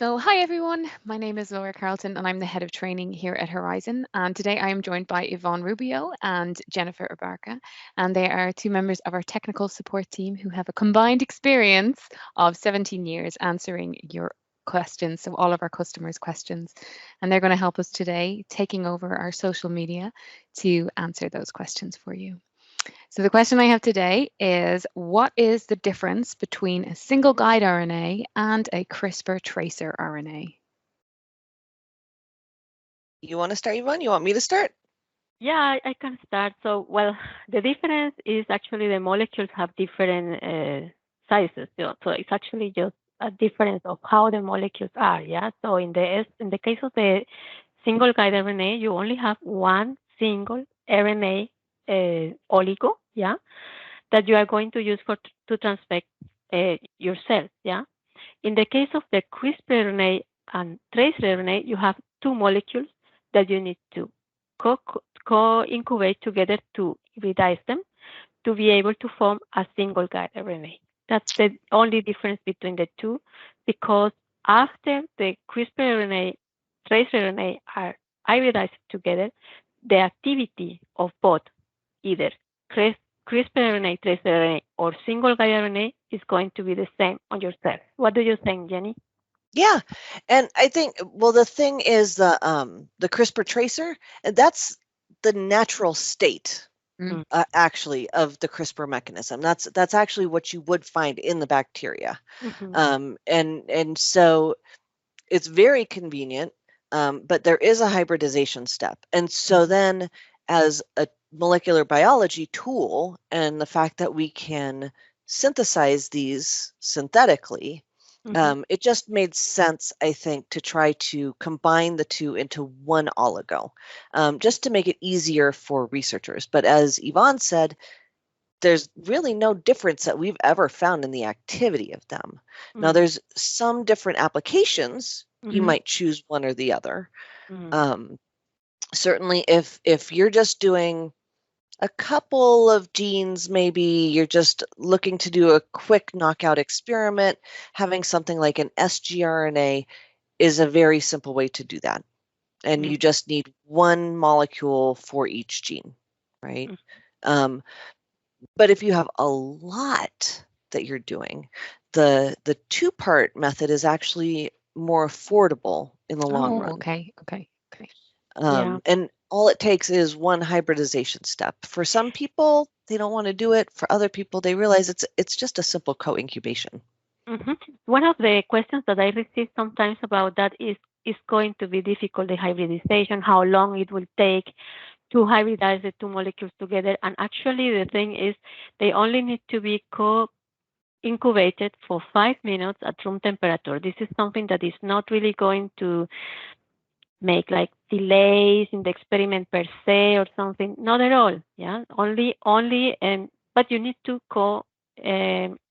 So, hi everyone. My name is Laura Carlton, and I'm the head of training here at Horizon. And today I am joined by Yvonne Rubio and Jennifer Abarca, and they are two members of our technical support team who have a combined experience of 17 years answering your questions, so all of our customers' questions. And they're going to help us today, taking over our social media to answer those questions for you. So the question I have today is, what is the difference between a single guide RNA and a CRISPR tracer RNA? You want to start, Yvonne? You want me to start? Yeah, I can start. So, well, the difference is actually the molecules have different sizes. So it's actually just a difference of how the molecules are. Yeah. So in the case of the single guide RNA, you only have one single RNA oligo. Yeah, that you are going to use to transfect your cells. Yeah. In the case of the CRISPR-RNA and tracrRNA, you have two molecules that you need to co-incubate together to hybridize them to be able to form a single guide RNA. That's the only difference between the two, because after the CRISPR-RNA, tracrRNA are hybridized together, the activity of both, either CRISPR-RNA, tracrRNA, or single guide RNA is going to be the same on your cell. What do you think, Jenny? Yeah, and I think the thing is the CRISPR tracer, and that's the natural state actually of the CRISPR mechanism. That's actually what you would find in the bacteria, and so it's very convenient. But there is a hybridization step, and so then as a molecular biology tool, and the fact that we can synthesize these synthetically. It just made sense, I think, to try to combine the two into one oligo, just to make it easier for researchers. But as Yvonne said, there's really no difference that we've ever found in the activity of them. Now, there's some different applications. You might choose one or the other. Certainly, if you're just doing a couple of genes, maybe you're just looking to do a quick knockout experiment, having something like an sgRNA is a very simple way to do that. And you just need one molecule for each gene, right? But if you have a lot that you're doing, the two-part method is actually more affordable in the long run. Okay. And all it takes is one hybridization step. For some people, they don't want to do it. For other people, they realize it's just a simple co-incubation. One of the questions that I receive sometimes about that is going to be difficult, the hybridization, how long it will take to hybridize the two molecules together. And actually, the thing is, they only need to be co-incubated for 5 minutes at room temperature. This is something that is not really going to make like delays in the experiment per se or something. Not at all. Yeah, only, but you need to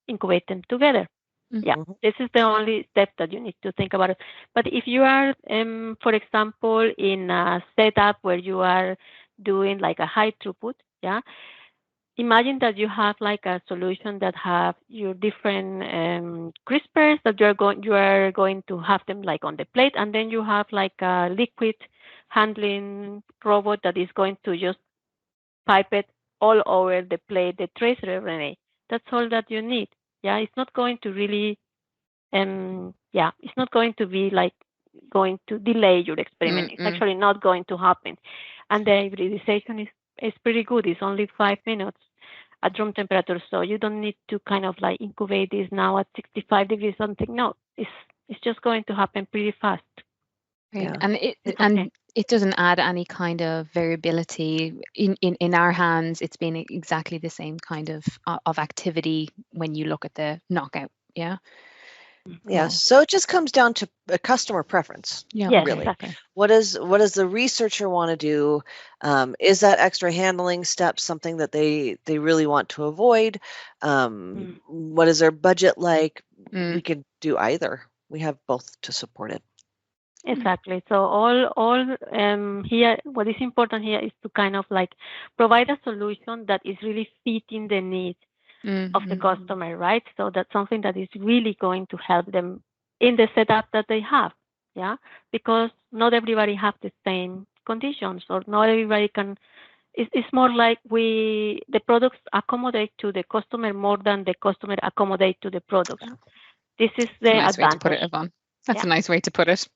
incubate them together. Yeah, this is the only step that you need to think about. But if you are, for example, in a setup where you are doing like a high throughput, yeah, imagine that you have like a solution that have your different CRISPRs that you are going to have them like on the plate, and then you have like a liquid handling robot that is going to just pipe it all over the plate, the tracer RNA. That's all that you need. Yeah, it's not going to really, it's not going to be like going to delay your experiment. It's actually not going to happen. And the hybridization is pretty good. It's only 5 minutes at room temperature, so you don't need to kind of like incubate this now at 65 degrees something. No, it's just going to happen pretty fast. Right. Yeah. It doesn't add any kind of variability in our hands. It's been exactly the same kind of activity when you look at the knockout. Yeah. Yeah, so it just comes down to a customer preference. Yeah, really. Exactly. What does the researcher want to do? Is that extra handling step something that they really want to avoid? What is their budget like? We could do either. We have both to support it. Exactly. So all here, what is important here is to kind of like provide a solution that is really fitting the needs of the customer, right? So that's something that is really going to help them in the setup that they have. Yeah, because not everybody have the same conditions, or not everybody can. It's more like the products accommodate to the customer more than the customer accommodate to the products. Yeah. This is That's a the nice way to put it, advantage. Yvonne. That's Yeah. a nice way to put it.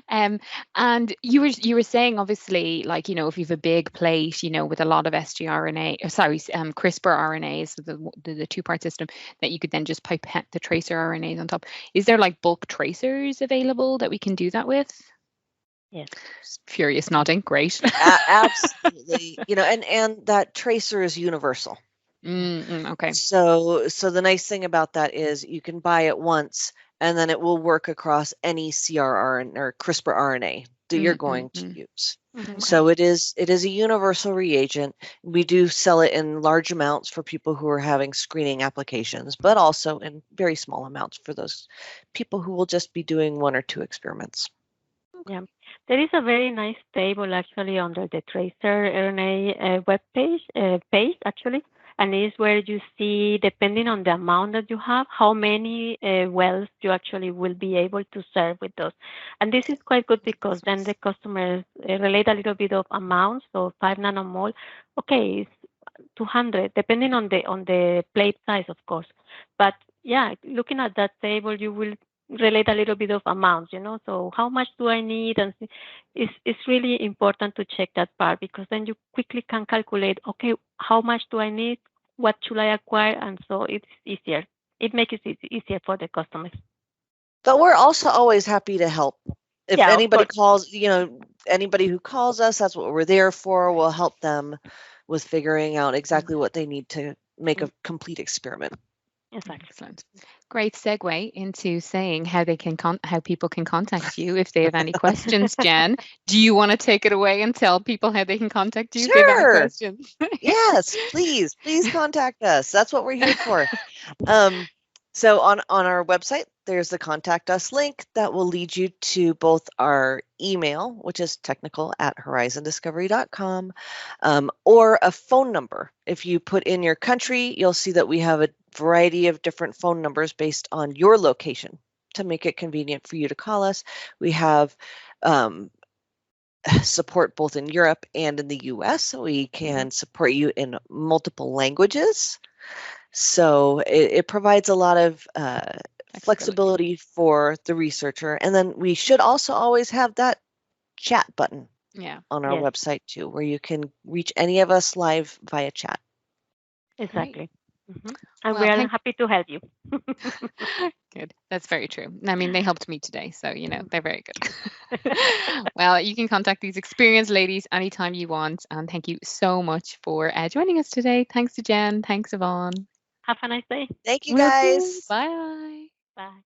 And you were saying, obviously, like, if you have a big plate, with a lot of sgRNA, CRISPR RNAs, the two-part system, that you could then just pipette the tracer RNAs on top. Is there like bulk tracers available that we can do that with? Yes. Furious nodding. Great. Absolutely. And that tracer is universal. Okay. So the nice thing about that is you can buy it once, and then it will work across any crRNA or CRISPR RNA that you're going to use. Okay. So it is a universal reagent. We do sell it in large amounts for people who are having screening applications, but also in very small amounts for those people who will just be doing 1 or 2 experiments. Yeah, there is a very nice table actually under the tracrRNA web page actually, and is where you see, depending on the amount that you have, how many wells you actually will be able to serve with those. And this is quite good because then the customers relate a little bit of amounts. So 5 nanomole, okay, it's 200, depending on the plate size, of course. But yeah, looking at that table, you will relate a little bit of amounts, so how much do I need? And it's really important to check that part, because then you quickly can calculate, okay, how much do I need? What should I acquire? And so it's easier. It makes it easier for the customers. But we're also always happy to help. If Yeah, anybody calls, anybody who calls us, that's what we're there for. We'll help them with figuring out exactly what they need to make a complete experiment. Exactly. Excellent. Great segue into saying how they can how people can contact you if they have any questions. Jen, do you want to take it away and tell people how they can contact you if they have any questions? Yes, please contact us. That's what we're here for. So on our website, there's the contact us link that will lead you to both our email, which is technical@horizondiscovery.com, or a phone number. If you put in your country, you'll see that we have a variety of different phone numbers based on your location to make it convenient for you to call us. We have support both in Europe and in the US, so we can support you in multiple languages. So it provides a lot of flexibility for the researcher. And then we should also always have that chat button on our website too, where you can reach any of us live via chat. Exactly. And we are happy to help you. Good. That's very true. I mean, they helped me today, so, they're very good. Well, you can contact these experienced ladies anytime you want. And thank you so much for joining us today. Thanks to Jen. Thanks, Yvonne. Have a nice day. Thank you, guys. Bye. Bye.